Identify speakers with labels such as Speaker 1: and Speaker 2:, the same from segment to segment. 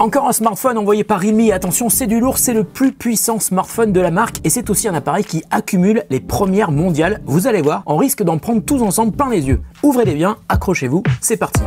Speaker 1: Encore un smartphone envoyé par Realme. Attention, c'est du lourd, c'est le plus puissant smartphone de la marque et c'est aussi un appareil qui accumule les premières mondiales. Vous allez voir, on risque d'en prendre tous ensemble plein les yeux. Ouvrez-les bien, accrochez-vous, c'est parti.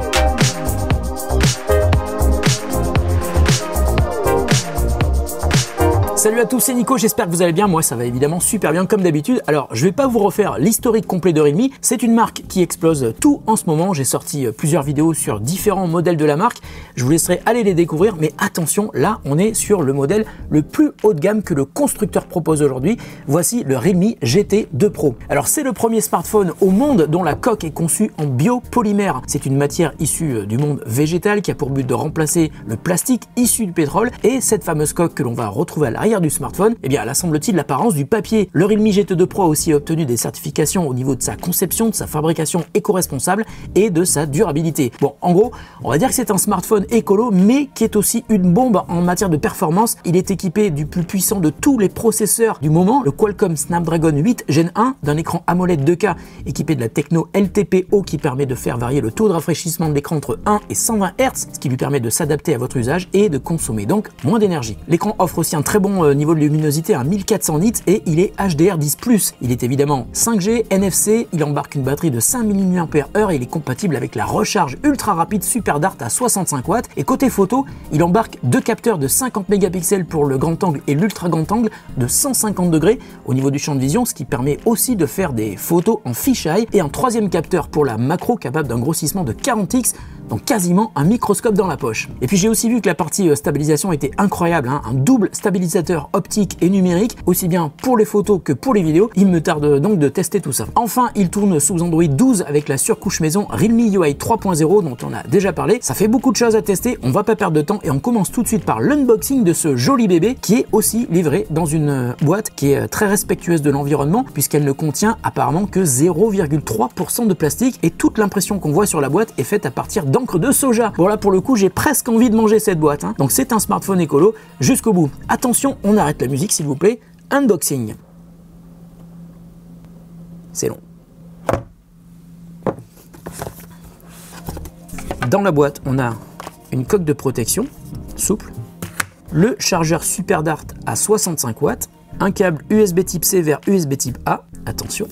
Speaker 1: Salut à tous, c'est Nico, j'espère que vous allez bien. Moi ça va évidemment super bien comme d'habitude. Alors je vais pas vous refaire l'historique complet de Realme, c'est une marque qui explose tout en ce moment. J'ai sorti plusieurs vidéos sur différents modèles de la marque, je vous laisserai aller les découvrir, mais attention, là on est sur le modèle le plus haut de gamme que le constructeur propose aujourd'hui. Voici le Realme GT2 Pro. Alors c'est le premier smartphone au monde dont la coque est conçue en biopolymère. C'est une matière issue du monde végétal qui a pour but de remplacer le plastique issu du pétrole, et cette fameuse coque que l'on va retrouver à l'arrière du smartphone, eh bien, elle a semble-t-il l'apparence du papier. Le Realme GT2 Pro a aussi obtenu des certifications au niveau de sa conception, de sa fabrication éco-responsable et de sa durabilité. Bon, en gros, on va dire que c'est un smartphone écolo, mais qui est aussi une bombe en matière de performance. Il est équipé du plus puissant de tous les processeurs du moment, le Qualcomm Snapdragon 8 Gen 1, d'un écran AMOLED 2K équipé de la techno LTPO qui permet de faire varier le taux de rafraîchissement de l'écran entre 1 et 120 Hz, ce qui lui permet de s'adapter à votre usage et de consommer donc moins d'énergie. L'écran offre aussi un très bon niveau de luminosité à 1400 nits et il est HDR10+. Il est évidemment 5G, NFC, il embarque une batterie de 5000 mAh et il est compatible avec la recharge ultra rapide SuperDart à 65 watts. Et côté photo, il embarque deux capteurs de 50 mégapixels pour le grand angle et l'ultra grand angle de 150 degrés au niveau du champ de vision, ce qui permet aussi de faire des photos en fisheye, et un troisième capteur pour la macro capable d'un grossissement de 40x, donc quasiment un microscope dans la poche. Et puis j'ai aussi vu que la partie stabilisation était incroyable, hein, un double stabilisateur optique et numérique, aussi bien pour les photos que pour les vidéos. Il me tarde donc de tester tout ça. Enfin, il tourne sous Android 12 avec la surcouche maison Realme UI 3.0 dont on a déjà parlé. Ça fait beaucoup de choses à tester, on va pas perdre de temps et on commence tout de suite par l'unboxing de ce joli bébé qui est aussi livré dans une boîte qui est très respectueuse de l'environnement puisqu'elle ne contient apparemment que 0,3% de plastique et toute l'impression qu'on voit sur la boîte est faite à partir d'encre de soja. Bon là pour le coup j'ai presque envie de manger cette boîte, hein. Donc c'est un smartphone écolo jusqu'au bout. Attention, on arrête la musique s'il vous plaît. Unboxing. C'est long. Dans la boîte on a une coque de protection souple, le chargeur SuperDart à 65 watts, un câble USB type C vers USB type A, attention.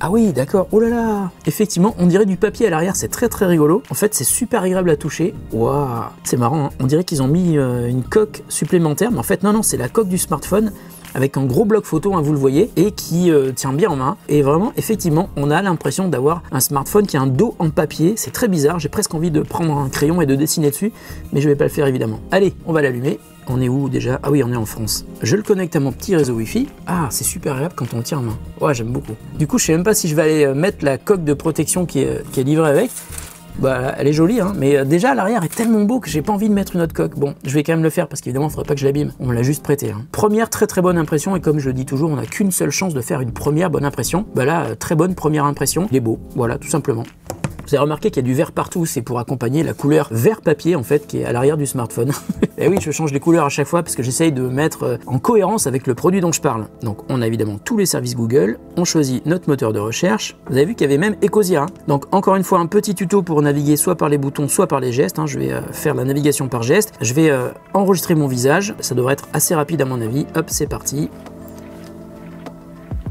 Speaker 1: Ah oui, d'accord, oh là là. Effectivement, on dirait du papier à l'arrière, c'est très rigolo. En fait, c'est super agréable à toucher. Waouh, c'est marrant, hein. On dirait qu'ils ont mis une coque supplémentaire, mais en fait, non, c'est la coque du smartphone avec un gros bloc photo, hein, vous le voyez, et qui tient bien en main. Et vraiment, effectivement, on a l'impression d'avoir un smartphone qui a un dos en papier. C'est très bizarre, j'ai presque envie de prendre un crayon et de dessiner dessus, mais je vais pas le faire évidemment. Allez, on va l'allumer. On est où déjà? Ah oui, on est en France. Je le connecte à mon petit réseau Wi-Fi. Ah, c'est super agréable quand on le tient en main. Ouais, j'aime beaucoup. Du coup, je sais même pas si je vais aller mettre la coque de protection qui est livrée avec. Bah, elle est jolie, hein, mais déjà l'arrière est tellement beau que j'ai pas envie de mettre une autre coque. Bon, je vais quand même le faire parce qu'évidemment, il faudrait pas que je l'abîme. On me l'a juste prêté, hein. Première très bonne impression, et comme je le dis toujours, on n'a qu'une seule chance de faire une première bonne impression. Bah là, très bonne première impression. Il est beau, voilà, tout simplement. Vous avez remarqué qu'il y a du vert partout, c'est pour accompagner la couleur vert papier en fait qui est à l'arrière du smartphone. Et oui, je change les couleurs à chaque fois parce que j'essaye de mettre en cohérence avec le produit dont je parle. Donc on a évidemment tous les services Google, on choisit notre moteur de recherche. Vous avez vu qu'il y avait même Ecosia, hein. Donc encore une fois un petit tuto pour naviguer soit par les boutons soit par les gestes, hein. Je vais faire la navigation par geste. Je vais enregistrer mon visage, ça devrait être assez rapide à mon avis. Hop, c'est parti.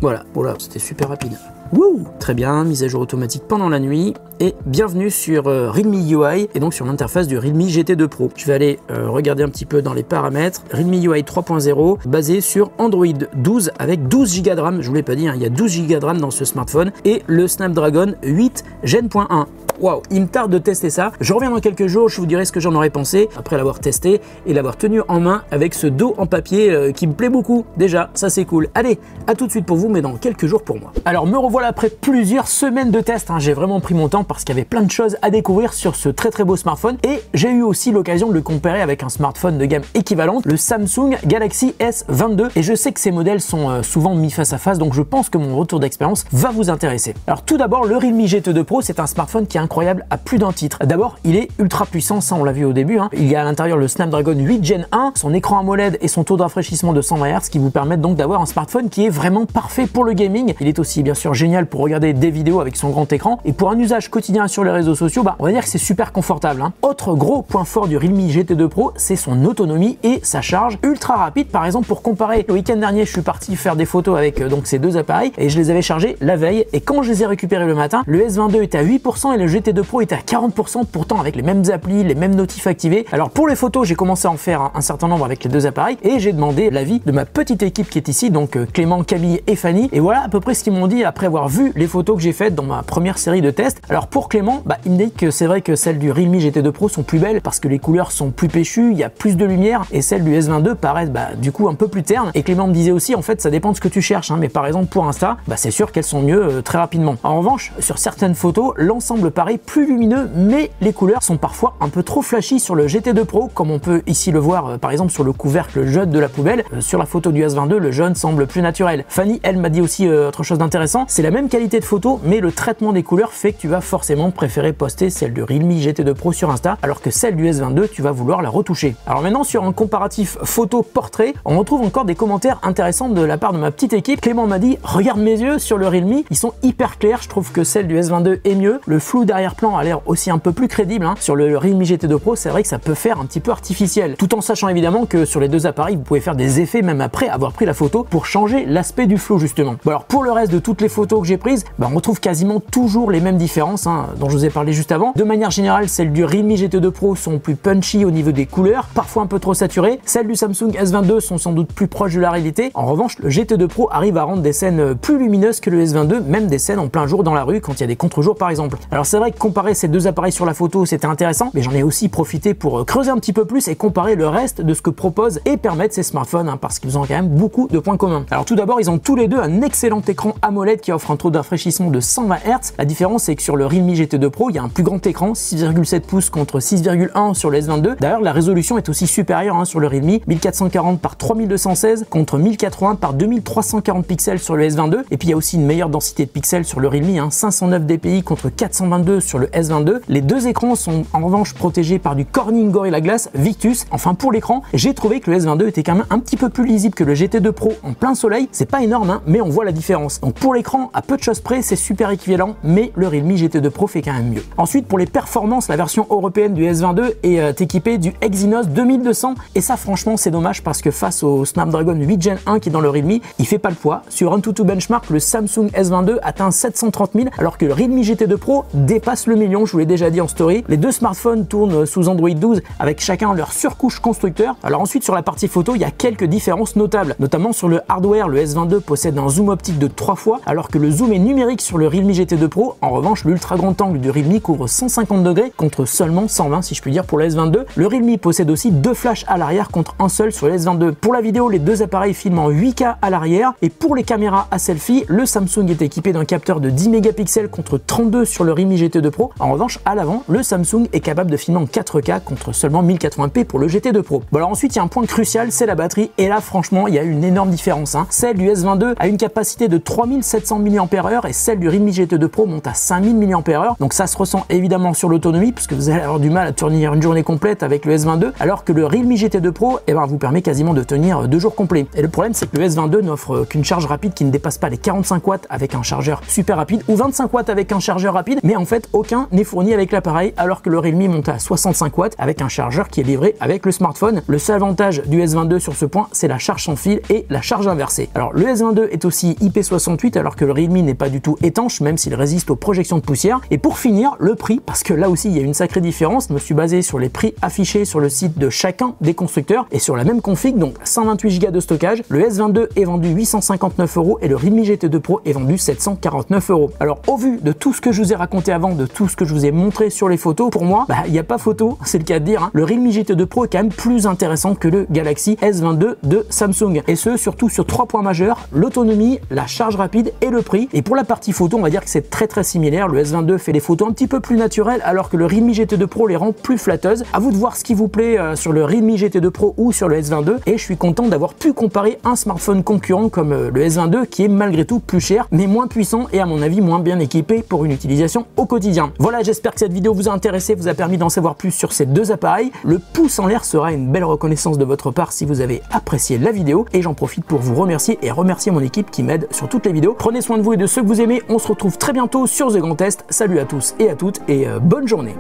Speaker 1: Voilà, voilà, c'était super rapide. Wouh, très bien, mise à jour automatique pendant la nuit, et bienvenue sur Realme UI et donc sur l'interface du Realme GT2 Pro. Je vais aller regarder un petit peu dans les paramètres. Realme UI 3.0 basé sur Android 12 avec 12 Go de RAM, je vous l'ai pas dit, hein, il y a 12 Go de RAM dans ce smartphone, et le Snapdragon 8 Gen.1. Waouh, il me tarde de tester ça. Je reviens dans quelques jours, je vous dirai ce que j'en aurais pensé après l'avoir testé et l'avoir tenu en main avec ce dos en papier qui me plaît beaucoup. Déjà, ça c'est cool. Allez, à tout de suite pour vous, mais dans quelques jours pour moi. Alors me revoilà après plusieurs semaines de tests, hein. J'ai vraiment pris mon temps parce qu'il y avait plein de choses à découvrir sur ce très beau smartphone, et j'ai eu aussi l'occasion de le comparer avec un smartphone de gamme équivalente, le Samsung Galaxy S22, et je sais que ces modèles sont souvent mis face à face, donc je pense que mon retour d'expérience va vous intéresser. Alors tout d'abord, le Realme GT2 Pro, c'est un smartphone qui a incroyable à plus d'un titre. D'abord, il est ultra puissant, ça on l'a vu au début, hein. Il y a à l'intérieur le Snapdragon 8 Gen 1, son écran AMOLED et son taux de rafraîchissement de 120 Hz qui vous permettent donc d'avoir un smartphone qui est vraiment parfait pour le gaming. Il est aussi bien sûr génial génial pour regarder des vidéos avec son grand écran, et pour un usage quotidien sur les réseaux sociaux, on va dire que c'est super confortable, hein. Autre gros point fort du Realme GT2 Pro, c'est son autonomie et sa charge ultra rapide. Par exemple, pour comparer, le week-end dernier, je suis parti faire des photos avec donc ces deux appareils et je les avais chargés la veille, et quand je les ai récupérés le matin, le S22 était à 8% et le GT2 Pro était à 40%, pourtant avec les mêmes applis, les mêmes notifs activés. Alors pour les photos, j'ai commencé à en faire un certain nombre avec les deux appareils et j'ai demandé l'avis de ma petite équipe qui est ici, donc Clément, Camille et Fanny, et voilà à peu près ce qu'ils m'ont dit après avoir vu les photos que j'ai faites dans ma première série de tests. Alors pour Clément, il me dit que c'est vrai que celles du Realme GT2 Pro sont plus belles parce que les couleurs sont plus péchues, il y a plus de lumière, et celles du S22 paraissent du coup un peu plus ternes. Et Clément me disait aussi, en fait ça dépend de ce que tu cherches, hein, mais par exemple pour Insta, c'est sûr qu'elles sont mieux très rapidement. En revanche, sur certaines photos, l'ensemble paraît plus lumineux, mais les couleurs sont parfois un peu trop flashy sur le GT2 Pro, comme on peut ici le voir par exemple sur le couvercle jaune de la poubelle. Sur la photo du S22, le jaune semble plus naturel. Fanny, elle m'a dit aussi autre chose d'intéressant, c'est la même qualité de photo, mais le traitement des couleurs fait que tu vas forcément préférer poster celle du Realme GT2 Pro sur Insta, alors que celle du S22, tu vas vouloir la retoucher. Alors maintenant, sur un comparatif photo-portrait, on retrouve encore des commentaires intéressants de la part de ma petite équipe. Clément m'a dit, regarde mes yeux sur le Realme, ils sont hyper clairs, je trouve que celle du S22 est mieux, le flou d'arrière-plan a l'air aussi un peu plus crédible, hein. Sur le Realme GT2 Pro, c'est vrai que ça peut faire un petit peu artificiel, tout en sachant évidemment que sur les deux appareils, vous pouvez faire des effets même après avoir pris la photo pour changer l'aspect du flou justement. Bon, alors pour le reste de toutes les photos que j'ai prises, on retrouve quasiment toujours les mêmes différences, hein, dont je vous ai parlé juste avant. De manière générale, celles du Realme GT2 Pro sont plus punchy au niveau des couleurs, parfois un peu trop saturées. Celles du Samsung S22 sont sans doute plus proches de la réalité. En revanche, le GT2 Pro arrive à rendre des scènes plus lumineuses que le S22, même des scènes en plein jour dans la rue quand il y a des contre-jours par exemple. Alors c'est vrai que comparer ces deux appareils sur la photo, c'était intéressant, mais j'en ai aussi profité pour creuser un petit peu plus et comparer le reste de ce que proposent et permettent ces smartphones, hein, parce qu'ils ont quand même beaucoup de points communs. Alors tout d'abord, ils ont tous les deux un excellent écran AMOLED qui offre un taux d'infraîchissement de 120 Hz. La différence, c'est que sur le Realme GT2 Pro, il y a un plus grand écran, 6,7 pouces contre 6,1 sur le S22. D'ailleurs, la résolution est aussi supérieure, hein, sur le Realme, 1440 par 3216 contre 1080 par 2340 pixels sur le S22. Et puis il y a aussi une meilleure densité de pixels sur le Realme, hein, 509 dpi contre 422 sur le S22. Les deux écrans sont en revanche protégés par du Corning Gorilla Glass Victus. Enfin pour l'écran, j'ai trouvé que le S22 était quand même un petit peu plus lisible que le GT2 Pro en plein soleil. C'est pas énorme, hein, mais on voit la différence. Donc pour l'écran, à peu de choses près, c'est super équivalent, mais le Realme GT2 Pro fait quand même mieux. Ensuite, pour les performances, la version européenne du S22 est équipée du Exynos 2200, et ça franchement c'est dommage parce que face au Snapdragon 8 Gen 1 qui est dans le Realme, il fait pas le poids. Sur AnTuTu Benchmark, le Samsung S22 atteint 730 000 alors que le Realme GT2 Pro dépasse le million, je vous l'ai déjà dit en story. Les deux smartphones tournent sous Android 12 avec chacun leur surcouche constructeur. Alors ensuite, sur la partie photo, il y a quelques différences notables, notamment sur le hardware. Le S22 possède un zoom optique de 3 fois alors que le zoom est numérique sur le Realme GT2 Pro. En revanche, l'ultra grand angle du Realme couvre 150 degrés contre seulement 120 si je puis dire pour le S22. Le Realme possède aussi deux flashs à l'arrière contre un seul sur le S22. Pour la vidéo, les deux appareils filment en 8K à l'arrière, et pour les caméras à selfie, le Samsung est équipé d'un capteur de 10 mégapixels contre 32 sur le Realme GT2 Pro. En revanche, à l'avant, le Samsung est capable de filmer en 4K contre seulement 1080p pour le GT2 Pro. Bon, alors ensuite, il y a un point crucial, c'est la batterie, et là franchement, il y a une énorme différence, hein. Celle du S22 a une capacité de 3700 mAh et celle du Realme GT2 Pro monte à 5000 mAh. Donc ça se ressent évidemment sur l'autonomie puisque vous allez avoir du mal à tenir une journée complète avec le S22, alors que le Realme GT2 Pro vous permet quasiment de tenir 2 jours complets. Et le problème, c'est que le S22 n'offre qu'une charge rapide qui ne dépasse pas les 45 watts avec un chargeur super rapide, ou 25 watts avec un chargeur rapide, mais en fait aucun n'est fourni avec l'appareil, alors que le Realme monte à 65 watts avec un chargeur qui est livré avec le smartphone. Le seul avantage du S22 sur ce point, c'est la charge sans fil et la charge inversée. Alors le S22 est aussi IP68 alors que le Realme n'est pas du tout étanche, même s'il résiste aux projections de poussière. Et pour finir, le prix, parce que là aussi il y a une sacrée différence. Je me suis basé sur les prix affichés sur le site de chacun des constructeurs et sur la même config, donc 128 Go de stockage. Le S22 est vendu 859 € et le Realme GT2 Pro est vendu 749 €. Alors au vu de tout ce que je vous ai raconté avant, de tout ce que je vous ai montré sur les photos, pour moi, il n'y a pas photo, c'est le cas de dire, hein. Le Realme GT2 Pro est quand même plus intéressant que le Galaxy S22 de Samsung. Et ce, surtout sur 3 points majeurs: l'autonomie, la charge rapide et le prix. Et pour la partie photo, on va dire que c'est très similaire. Le S22 fait des photos un petit peu plus naturelles alors que le Realme GT2 Pro les rend plus flatteuses. À vous de voir ce qui vous plaît sur le Realme GT2 Pro ou sur le S22. Et je suis content d'avoir pu comparer un smartphone concurrent comme le S22 qui est malgré tout plus cher mais moins puissant et à mon avis moins bien équipé pour une utilisation au quotidien. Voilà, j'espère que cette vidéo vous a intéressé, vous a permis d'en savoir plus sur ces deux appareils. Le pouce en l'air sera une belle reconnaissance de votre part si vous avez apprécié la vidéo, et j'en profite pour vous remercier et remercier mon équipe qui m'aide sur toutes les vidéos. Prenez soin de de vous et de ceux que vous aimez. On se retrouve très bientôt sur The Grand Test. Salut à tous et à toutes et bonne journée.